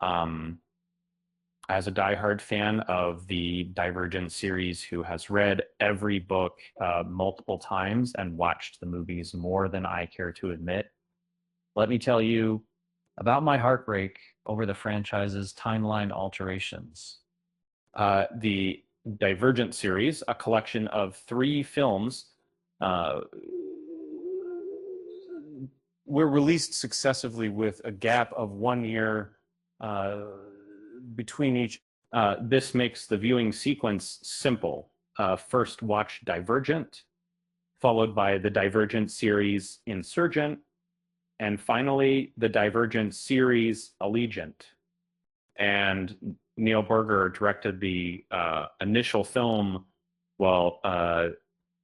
As a diehard fan of the Divergent series who has read every book multiple times and watched the movies more than I care to admit, let me tell you about my heartbreak over the franchise's timeline alterations. The Divergent series, a collection of 3 films, uh, were released successively with a gap of 1 year uh, between each. This makes the viewing sequence simple. First, watch Divergent, followed by the Divergent series Insurgent, and finally the Divergent series Allegiant. And Neil Berger directed the initial film, while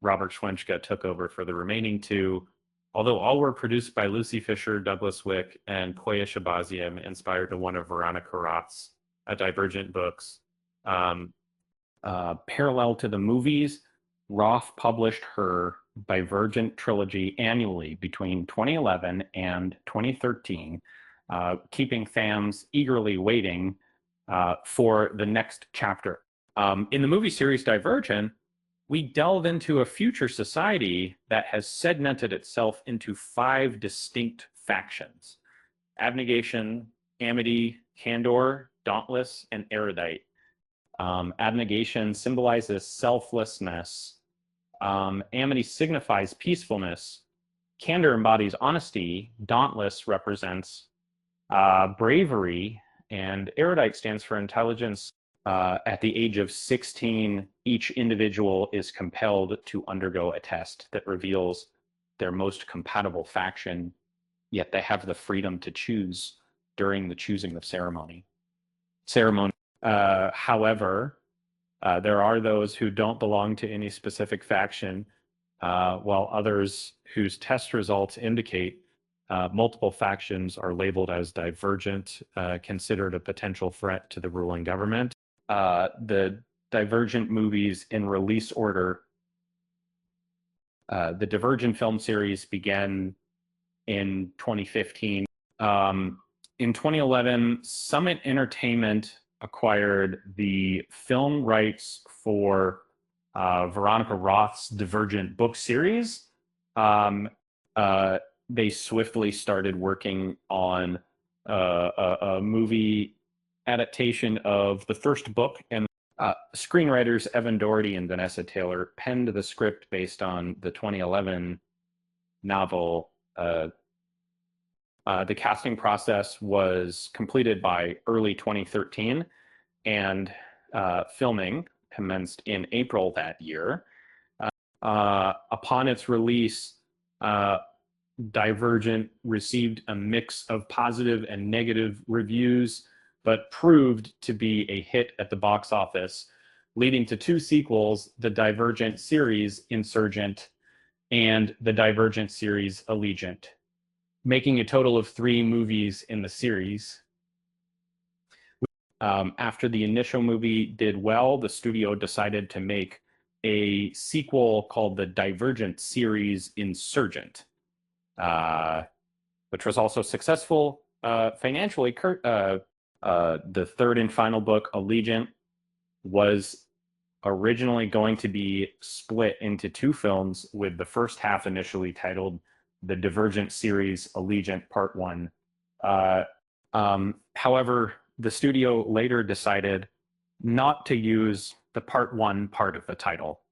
Robert Schwenchka took over for the remaining 2. Although all were produced by Lucy Fisher, Douglas Wick, and Koya Shabazian, inspired to one of Veronica Roth's Divergent books. Parallel to the movies, Roth published her Divergent trilogy annually between 2011 and 2013, keeping fans eagerly waiting for the next chapter. In the movie series Divergent, we delve into a future society that has segmented itself into 5 distinct factions: Abnegation, Amity, Candor, Dauntless, and Erudite. Abnegation symbolizes selflessness. Amity signifies peacefulness. Candor embodies honesty. Dauntless represents bravery. And Erudite stands for intelligence. At the age of 16, each individual is compelled to undergo a test that reveals their most compatible faction, yet they have the freedom to choose during the choosing of ceremony. However, there are those who don't belong to any specific faction, while others whose test results indicate multiple factions are labeled as divergent, considered a potential threat to the ruling government. The Divergent movies in release order. The Divergent film series began in 2015. In 2011, Summit Entertainment acquired the film rights for Veronica Roth's Divergent book series. They swiftly started working on a movie adaptation of the first book, and screenwriters Evan Doherty and Vanessa Taylor penned the script based on the 2011 novel. The casting process was completed by early 2013, and filming commenced in April that year. Upon its release, Divergent received a mix of positive and negative reviews, but proved to be a hit at the box office, leading to 2 sequels: the Divergent series Insurgent and the Divergent series Allegiant, making a total of 3 movies in the series. After the initial movie did well, the studio decided to make a sequel called the Divergent series Insurgent, which was also successful financially. The third and final book, Allegiant, was originally going to be split into 2 films, with the first half initially titled the Divergent series Allegiant Part 1. However, the studio later decided not to use the Part 1 part of the title.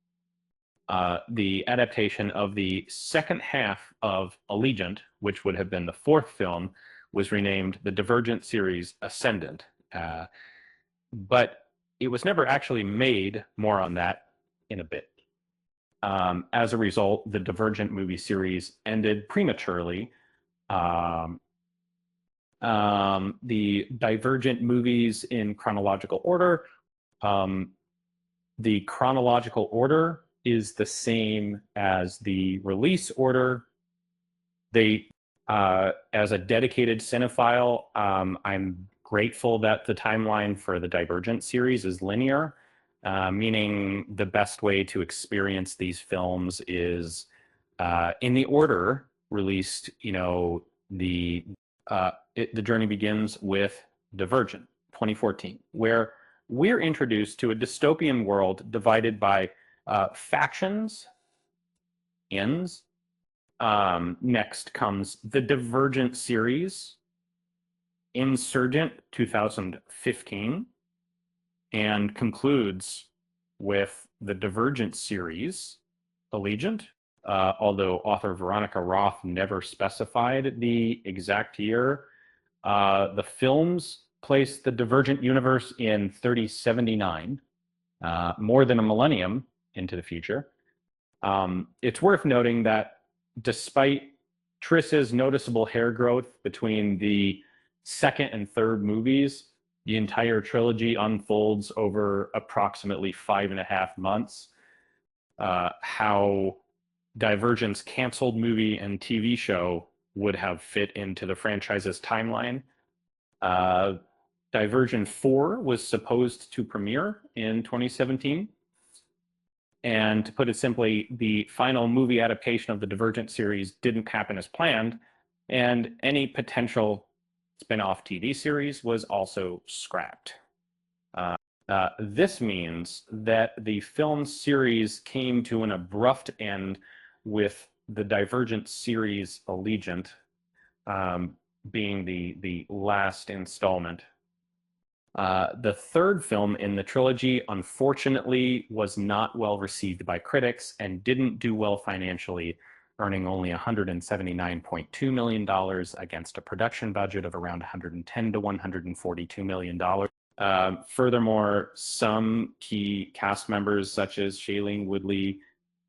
The adaptation of the second half of Allegiant, which would have been the 4th film, was renamed the Divergent series Ascendant. But it was never actually made. More on that in a bit. As a result, the Divergent movie series ended prematurely. The Divergent movies in chronological order. The chronological order is the same as the release order. As a dedicated cinephile, I'm grateful that the timeline for the Divergent series is linear, meaning the best way to experience these films is in the order released. The journey begins with Divergent, 2014, where we're introduced to a dystopian world divided by factions, ends. Next comes the Divergent series, Insurgent, 2015, and concludes with the Divergent series, Allegiant. Although author Veronica Roth never specified the exact year, the films place the Divergent universe in 3079, more than a millennium into the future. It's worth noting that despite Triss's noticeable hair growth between the second and third movies, the entire trilogy unfolds over approximately 5.5 months. How Divergent's canceled movie and TV show would have fit into the franchise's timeline. Divergent 4 was supposed to premiere in 2017. And to put it simply, the final movie adaptation of the Divergent series didn't happen as planned, and any potential spin-off TV series was also scrapped. This means that the film series came to an abrupt end with the Divergent series Allegiant being the last installment. The third film in the trilogy, unfortunately, was not well received by critics and didn't do well financially, earning only $179.2 million against a production budget of around $110 to $142 million. Furthermore, some key cast members, such as Shailene Woodley,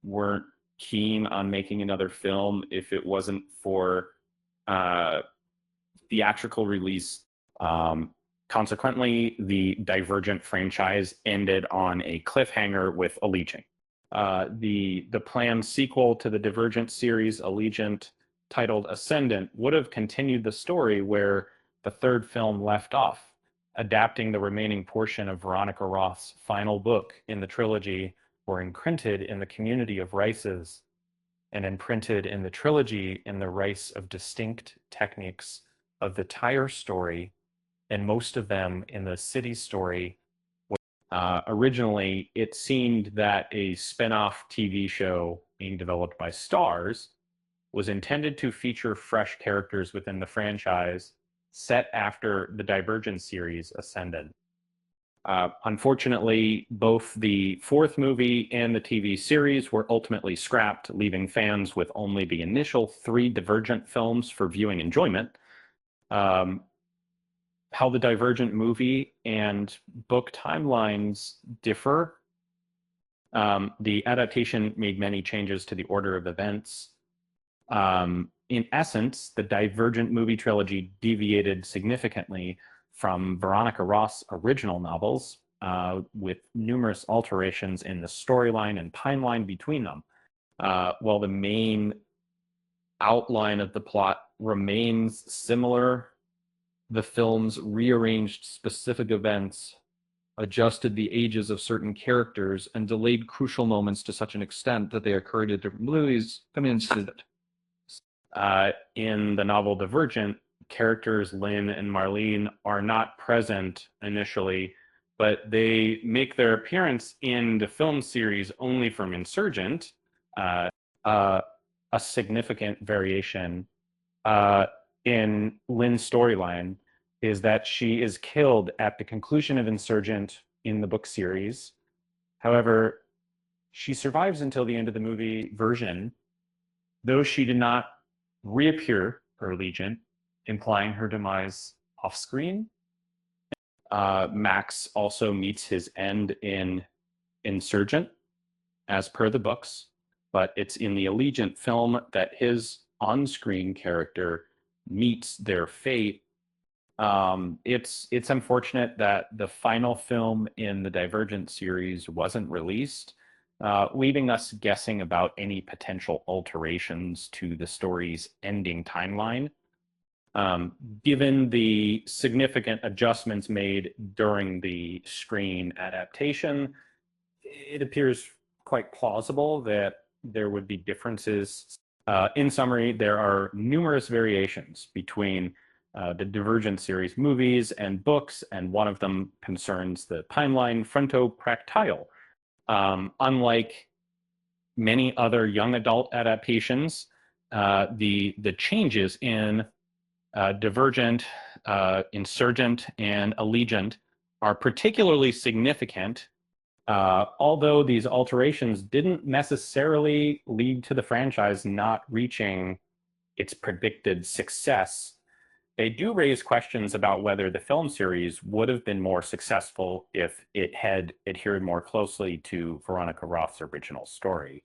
weren't keen on making another film if it wasn't for theatrical release. Consequently, the Divergent franchise ended on a cliffhanger with Allegiant. The planned sequel to the Divergent series, Allegiant, titled Ascendant, would have continued the story where the third film left off, adapting the remaining portion of Veronica Roth's final book in the trilogy, were imprinted in the community of Rices and imprinted in the trilogy in the rice of distinct techniques of the Tyre story, and most of them in the city story. Originally, it seemed that a spin-off TV show being developed by Starz was intended to feature fresh characters within the franchise set after the Divergent series ascended. Unfortunately, both the fourth movie and the TV series were ultimately scrapped, leaving fans with only the initial 3 Divergent films for viewing enjoyment. How the Divergent movie and book timelines differ. The adaptation made many changes to the order of events. In essence, the Divergent movie trilogy deviated significantly from Veronica Roth's original novels, with numerous alterations in the storyline and timeline between them. While the main outline of the plot remains similar, the films rearranged specific events, adjusted the ages of certain characters, and delayed crucial moments to such an extent that they occurred in different movies. In the novel Divergent, characters Lynn and Marlene are not present initially, but they make their appearance in the film series only from Insurgent, a significant variation in Lynn's storyline is that she is killed at the conclusion of Insurgent in the book series. However, she survives until the end of the movie version, though she did not reappear for Allegiant, implying her demise off screen. Max also meets his end in Insurgent, as per the books, but it's in the Allegiant film that his on-screen character meets their fate. It's unfortunate that the final film in the Divergent series wasn't released, leaving us guessing about any potential alterations to the story's ending timeline. Given the significant adjustments made during the screen adaptation, it appears quite plausible that there would be differences. In summary, there are numerous variations between the Divergent series movies and books, and one of them concerns the pineline frontopractile. Unlike many other young adult adaptations, the changes in Divergent, Insurgent, and Allegiant are particularly significant, although these alterations didn't necessarily lead to the franchise not reaching its predicted success. They do raise questions about whether the film series would have been more successful if it had adhered more closely to Veronica Roth's original story.